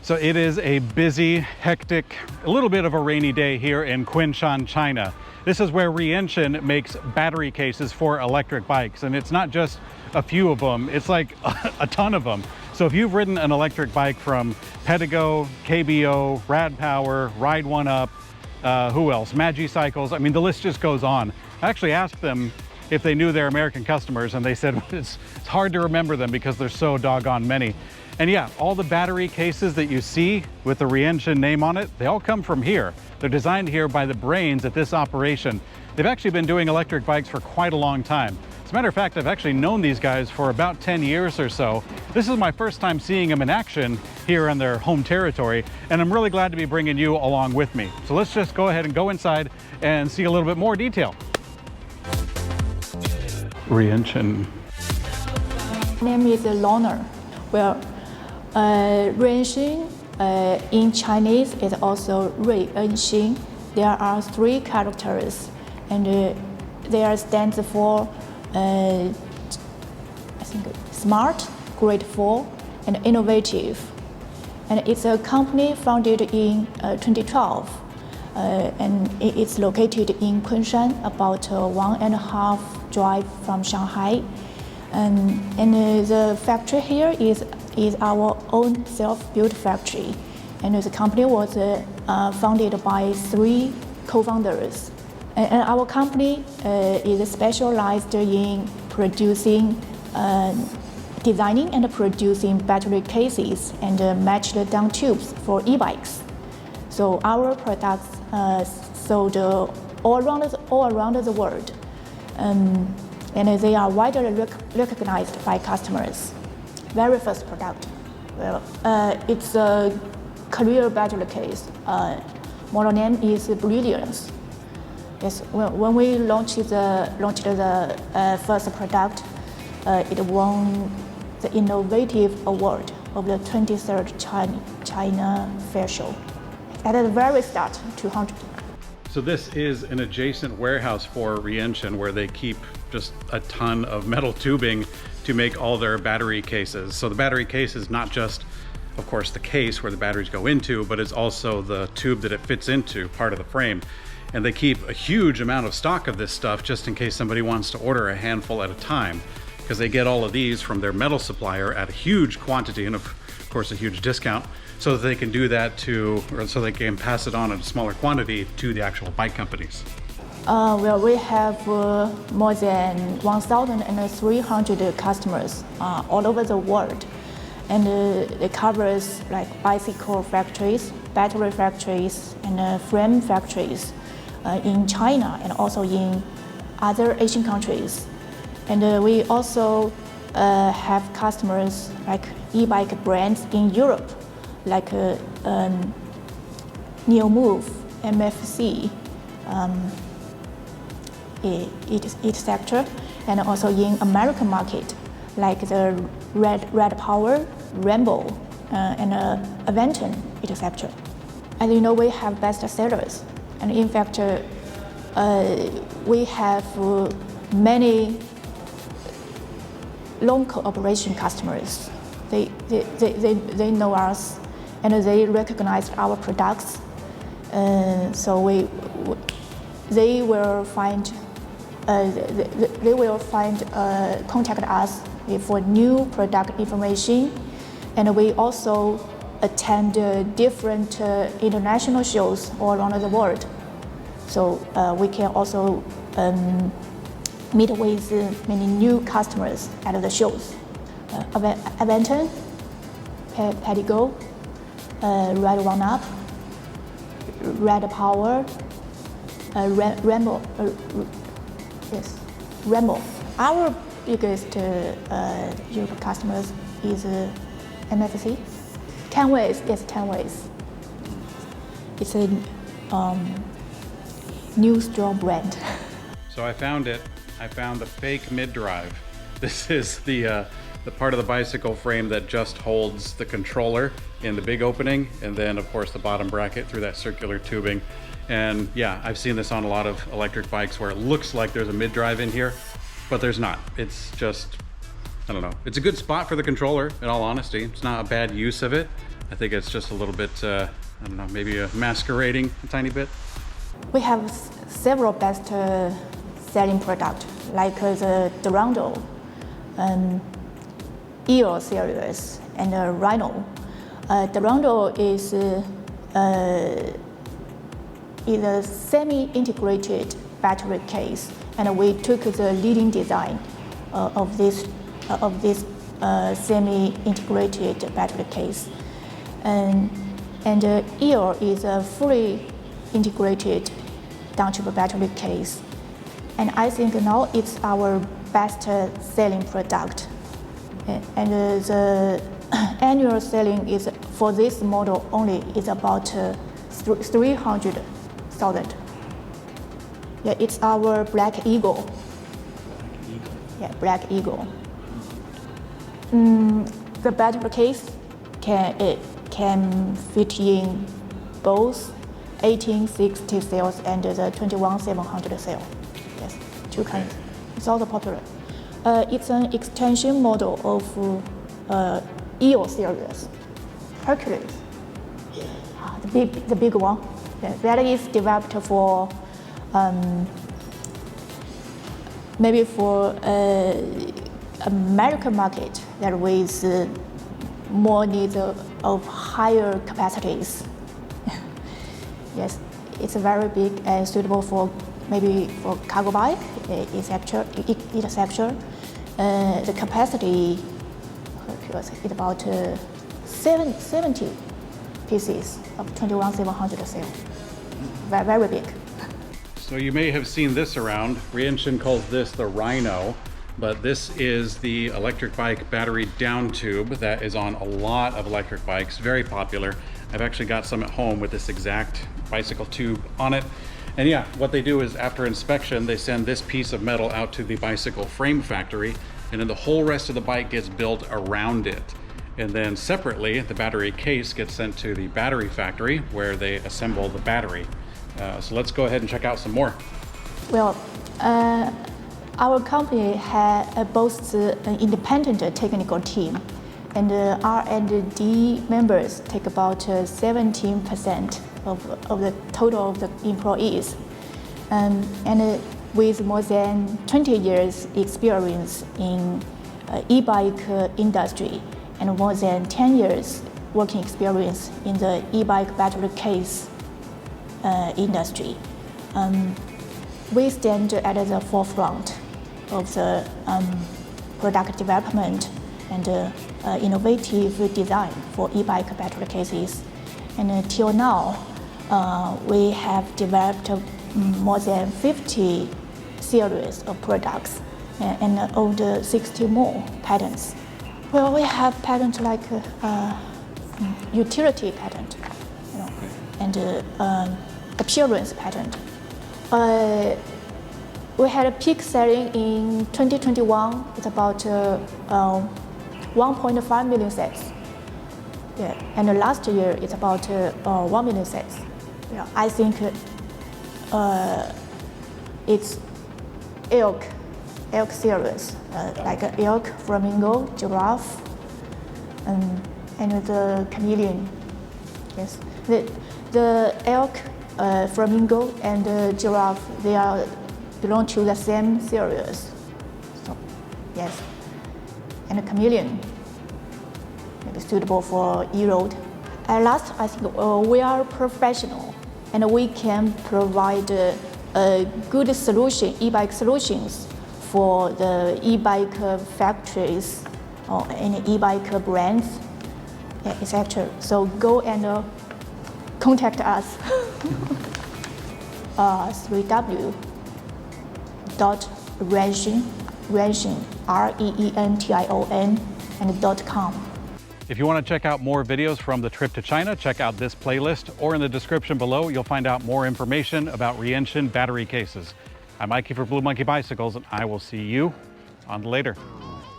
So it is a busy, hectic, a little bit of a rainy day here in Kunshan, China. This is where Reention makes battery cases for electric bikes. And it's not just a few of them, it's like a ton of them. So if you've ridden an electric bike from Pedigo, KBO, Rad Power, Ride One Up, who else? Magi Cycles. I mean, the list just goes on. I actually asked them if they knew their American customers, and they said it's hard to remember them because there's so doggone many. And yeah, all the battery cases that you see with the Reention name on it, they all come from here. They're designed here by the brains at this operation. They've actually been doing electric bikes for quite a long time. As a matter of fact, I've actually known these guys for about 10 years or so. This is my first time seeing them in action here on their home territory, and I'm really glad to be bringing you along with me. So let's just go ahead and go inside and see a little bit more detail. Reention. My name is Lorna. Well, Reention in Chinese is also Reention. There are 3 characters, and they stands for I think smart, grateful, and innovative. And it's a company founded in 2012, and it's located in Kunshan, about 1.5 drive from Shanghai. And the factory here is our own self-built factory. And the company was founded by 3 co-founders. And our company is specialized in producing, designing and producing battery cases and matched down tubes for e-bikes. So our products sold all around the world. And they are widely recognized by customers. Very first product, well, it's a clear battery case. Model name is Brilliance. Yes, when we launched the first product, it won the Innovative Award of the 23rd China Fair Show. At the very start, 200. So this is an adjacent warehouse for Reention where they keep just a ton of metal tubing to make all their battery cases. So the battery case is not just, of course, the case where the batteries go into, but it's also the tube that it fits into, part of the frame. And they keep a huge amount of stock of this stuff just in case somebody wants to order a handful at a time, because they get all of these from their metal supplier at a huge quantity and of course a huge discount, so that they can do that so they can pass it on in a smaller quantity to the actual bike companies. Well, we have more than 1,300 customers all over the world, and it covers like bicycle factories, battery factories, and frame factories in China and also in other Asian countries. And we also have customers like e-bike brands in Europe, like Neomove, MFC, etc., and also in American market, like the Rad Power, Rainbow, and Reention, etc. As you know, we have best sellers, and in fact, we have many long cooperation customers. They know us, and they recognize our products. So they will contact us for new product information, and we also attend different international shows all around the world. So we can also meet with many new customers at the shows. Reention, Pedigo, Ride One Up, Rad Power, Rainbow. Yes, Rainbow. Our biggest Europe customers is MFC. 10 Ways, yes, 10 Ways. It's a new strong brand. So I found it. I found the fake mid-drive. This is the part of the bicycle frame that just holds the controller in the big opening, and then of course the bottom bracket through that circular tubing. And yeah, I've seen this on a lot of electric bikes where it looks like there's a mid-drive in here, but there's not. It's just, I don't know. It's a good spot for the controller, in all honesty. It's not a bad use of it, I think it's just a little bit, I don't know, maybe masquerading a tiny bit. We have several best selling products, like the Durando, EO series, and Rhino. Durando is a semi-integrated battery case, and we took the leading design of this semi-integrated battery case. And EO is a fully integrated down-chip battery case. And I think now it's our best selling product. And the annual selling is for this model only is about 300,000. Yeah, it's our Black Eagle. Yeah, Black Eagle. The battery case can fit in both 1860 cells and the 21700 cell. Yes, two kinds. It's also popular. It's an extension model of EO series, Hercules. The big one. Yeah, that is developed for maybe for American market that with more needs of higher capacities. Yes, it's very big and suitable for maybe for cargo bike, etc. The capacity is about 70 pieces of 21700 cell. Very big. So you may have seen this around. Reention calls this the Rhino, but this is the electric bike battery down tube that is on a lot of electric bikes, very popular. I've actually got some at home with this exact bicycle tube on it. And yeah, what they do is after inspection, they send this piece of metal out to the bicycle frame factory, and then the whole rest of the bike gets built around it. And then separately, the battery case gets sent to the battery factory where they assemble the battery. So let's go ahead and check out some more. Well, our company boasts an independent technical team, and R&D members take about 17% of the total of the employees. And with more than 20 years experience in e-bike industry and more than 10 years working experience in the e-bike battery case industry. We stand at the forefront of the product development and innovative design for e-bike battery cases. And until now, we have developed more than 50 series of products and over 60 more patents. Well, we have patents like utility patent, and appearance patent. We had a peak selling in 2021. It's about 1.5 million sets. Yeah, and last year it's about 1 million sets. Yeah, I think it's elk series, like elk, flamingo, giraffe, and the chameleon. Yes, the elk, flamingo, and the giraffe, they belong to the same series. So, yes, and the chameleon may be suitable for e-road. At last, I think we are professional, and we can provide a good solution, e-bike solutions for the e-bike factories or any e-bike brands, etc. So go and contact us. 3w.reention, Reention, and .com. If you want to check out more videos from the trip to China, check out this playlist, or in the description below, you'll find out more information about Reention battery cases. I'm Mikey for Blue Monkey Bicycles, and I will see you on the later.